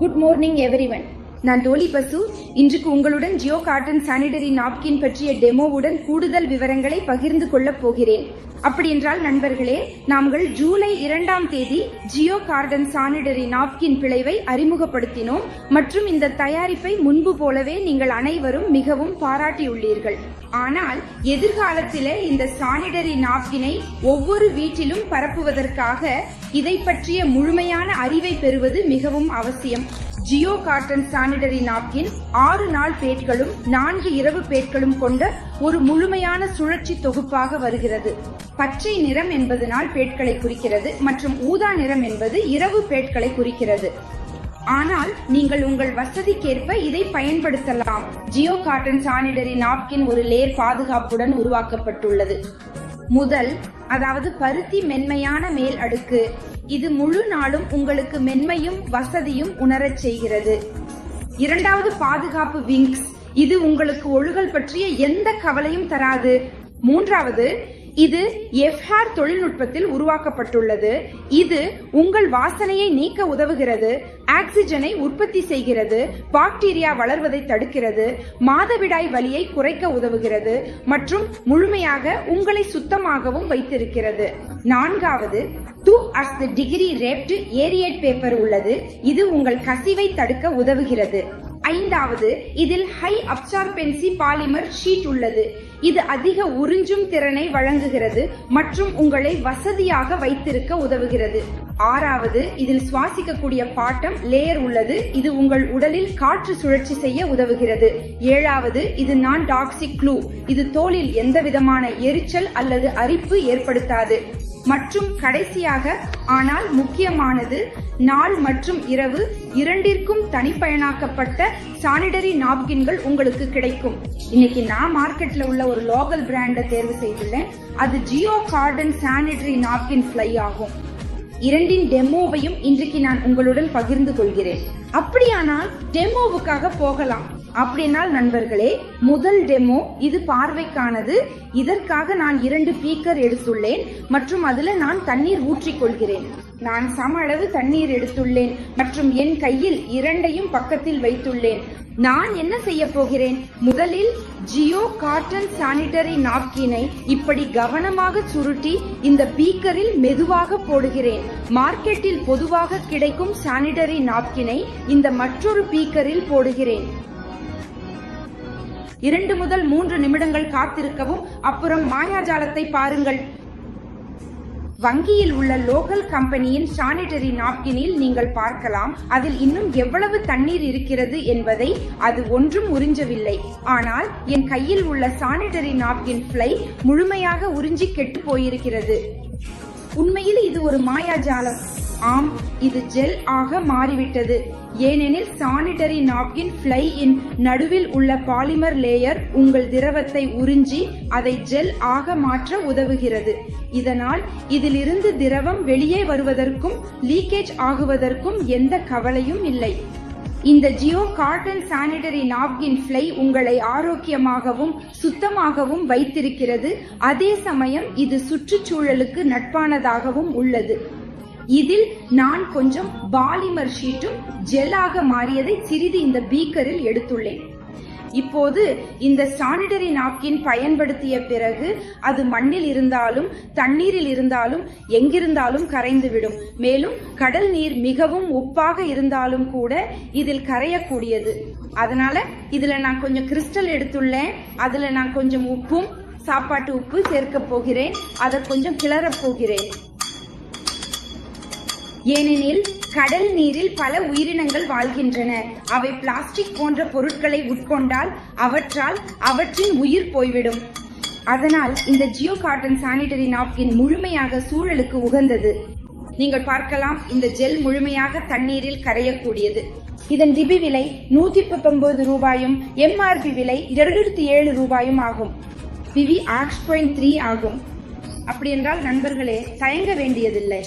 Good morning everyone. நான் டோலி பசு. இன்றைக்கு உங்களுடன் ஜியோ காட்டன் சானிடரி நாப்கின் பற்றிய டெமோவுடன் கூடுதல் விவரங்களை பகிர்ந்து கொள்ளப் போகிறேன். அப்படி என்றால் நண்பர்களே, நாங்கள் ஜூலை 2ஆம் தேதி ஜியோ கார்டன் சானிடரி நாப்கின் பிளவை அறிமுகப்படுத்தினோம் மற்றும் இந்த தயாரிப்பை முன்பு போலவே நீங்கள் அனைவரும் மிகவும் பாராட்டியுள்ளீர்கள். ஆனால் எதிர்காலத்திலே இந்த சானிடரி நாப்கினை ஒவ்வொரு வீட்டிலும் பரப்புவதற்காக இதை பற்றிய முழுமையான அறிவை பெறுவது மிகவும் அவசியம். ஜியோ காட்டன் சானிடரி நாப்கின் 6 நாள் பேட்களும் 4 இரவு பேட்களும் கொண்ட ஒரு முழுமையான சுழற்சி தொகுப்பாக வருகிறது. பச்சை நிறம் என்பது நாள் பேட்களை குறிக்கிறது மற்றும் ஊதா நிறம் என்பது இரவு பேட்களை குறிக்கிறது. ஆனால் நீங்கள் உங்கள் வசதிக்கேற்ப இதை பயன்படுத்தலாம். ஜியோ காட்டன் சானிடரி நாப்கின் ஒரு லேயர் பாதுகாப்புடன் உருவாக்கப்பட்டுள்ளது. முதல், அதாவது பருத்தி மென்மையான மேல் அடுக்கு. இது முழு நாளும் உங்களுக்கு மென்மையும் வசதியும் உணரச் செய்கிறது. இரண்டாவது, பாதுகாப்பு விங்ஸ். இது உங்களுக்கு ஒழுகல் பற்றிய எந்த கவலையும் தராது. மூன்றாவது, இது எஃப்ஹேர் தொழில்நுட்பத்தில் உருவாக்கப்பட்டுள்ளது. இது உங்கள் வாசனையை நீக்க உதவுகிறது, ஆக்சிஜனை உற்பத்தி செய்கிறது, பாக்டீரியா வளர்வதை தடுக்கிறது, மாதவிடாய் வலியை குறைக்க உதவுகிறது மற்றும் முழுமையாக உங்களை சுத்தமாகவும் வைத்திருக்கிறது. நான்காவது, 2 டிகிரி ரேப்ட் ஏரியேட் பேப்பர் உள்ளது. இது உங்கள் கசிவை தடுக்க உதவுகிறது. ஐந்தாவது, இதில் ஹை அப்சார்பென்சி பாலிமர் ஷீட் உள்ளது. இது அதிக உறிஞ்சும் திறனை வழங்குகிறது மற்றும் உங்களை வசதியாக வைத்திருக்க உதவுகிறது. ஆறாவது, இதில் சுவாசிக்கக்கூடிய பாட்டம் லேயர் உள்ளது. இது உங்கள் உடலில் காற்று சுழற்சி செய்ய உதவுகிறது. ஏழாவது, இது நான் டாக்ஸிக் க்ளூ. இது தோலில் எந்த விதமான எரிச்சல் அல்லது அரிப்பு ஏற்படுத்தாது. மற்றும் கடைசியாக, ஆனால் முக்கியமானது, நாள் மற்றும் இரவு இரண்டிற்கும் தனிப்பயனாக்கப்பட்ட சானிடரி நாப்கின்கள் உங்களுக்கு கிடைக்கும். இன்னைக்கு நான் மார்க்கெட்ல உள்ள ஒரு லோக்கல் பிராண்டை தேர்வு செய்துள்ளேன். அது Jio garden sanitary napkin fly ஆகும். இரண்டின் டெமோவையும் இன்றைக்கு நான் உங்களுடன் பகிர்ந்து கொள்கிறேன். அப்படியானால் டெமோவுக்காக போகலாம். அப்படினால் நண்பர்களே, முதல் டெமோ இது பார்வைக்கானது. இதற்காக நான் 2 பீக்கர் எடுத்துள்ளேன் மற்றும் அதுல நான் தண்ணீர் ஊற்றிக்கொள்கிறேன். நான் சம அளவு தண்ணீர் எடுத்துள்ளேன் மற்றும் என் கையில் 2ஐயும் பக்கத்தில் வைத்துள்ளேன். நான் என்ன செய்ய போகிறேன்? முதலில் ஜியோ காட்டன் சானிடரி நாப்கினை இப்படி கவனமாக சுருட்டி இந்த பீக்கரில் மெதுவாக போடுகிறேன். மார்க்கெட்டில் பொதுவாக கிடைக்கும் சானிடரி நாப்கினை இந்த மற்றொரு பீக்கரில் போடுகிறேன். 2 முதல் 3 நிமிடங்கள் காத்திருக்கவும். அப்புறம் மாயாஜாலத்தை பாருங்கள். வங்கியில் உள்ள லோக்கல் கம்பெனியின் சானிடரி நாப்கினில் நீங்கள் பார்க்கலாம், அதில் இன்னும் எவ்வளவு தண்ணீர் இருக்கிறது என்பதை. அது ஒன்றும் உறிஞ்சவில்லை. ஆனால் என் கையில் உள்ள சானிடரி நாப்கின் ஃப்ளை முழுமையாக உறிஞ்சி கெட்டு போயிருக்கிறது. உண்மையில் இது ஒரு மாயாஜாலம். ஆம், இது ஜெல் ஆக மாறிவிட்டது. ஏனெனில் சானிடரி நாப்கின் ஃப்ளை இன் நடுவில் உள்ள பாலிமர் லேயர் உங்கள் திரவத்தை உறிஞ்சி அதை ஜெல் ஆக மாற்ற உதவுகிறது. இதனால் இதிலிருந்து திரவம் வெளியே வருவதற்கும் லீக்கேஜ் ஆகுவதற்கும் எந்த கவலையும் இல்லை. இந்த Jio cotton sanitary napkin fly உங்களை ஆரோக்கியமாகவும் சுத்தமாகவும் வைத்திருக்கிறது. அதே சமயம் இது சுற்றுச்சூழலுக்கு நட்பானதாகவும் உள்ளது. இதில் நான் கொஞ்சம் பாலிமர் ஷீட்டும் ஜெல்லாக மாறியதை சிறிது இந்த பீக்கரில் எடுத்துள்ளேன். இப்போது இந்த சானிடரி நாப்கின் பயன்படுத்திய பிறகு அது மண்ணில் இருந்தாலும் தண்ணீரில் இருந்தாலும் எங்கிருந்தாலும் கரைந்துவிடும். மேலும் கடல் நீர் மிகவும் உப்பாக இருந்தாலும் கூட இதில் கரையக்கூடியது. அதனால இதுல நான் கொஞ்சம் கிறிஸ்டல் எடுத்துள்ளேன். அதுல நான் கொஞ்சம் உப்பும் சாப்பாட்டு உப்பு சேர்க்க போகிறேன். அதை கொஞ்சம் கிளறப் போகிறேன். ஏனெனில் கடல் நீரில் பல உயிரினங்கள் வாழ்கின்றன. அவை பிளாஸ்டிக் போன்ற பொருட்களை உட்கொண்டால் அவற்றின் உயிர் போய்விடும். அதனால் இந்த ஜியோ காட்டன் சானிடரி நாப்கின் முழுமையாக சூழலுக்கு உகந்தது. நீங்கள் பார்க்கலாம், இந்த ஜெல் முழுமையாக தண்ணீரில் கரையக்கூடியது. இதன் டிபி விலை 119 ரூபாயும் எம்ஆர்பி விலை 207 ரூபாயும் ஆகும். பிவி Ax.3 ஆகும். அப்படி என்றால் நண்பர்களே, தயங்க வேண்டியதில்லை.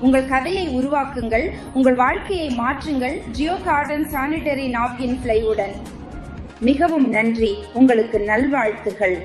உங்கள் கதையை உருவாக்குங்கள், உங்கள் வாழ்க்கையை மாற்றுங்கள் ஜியோ கார்டன் சானிடரி நாப்கின் ஃப்ளைவுடன். மிகவும் நன்றி. உங்களுக்கு நல்வாழ்த்துகள்.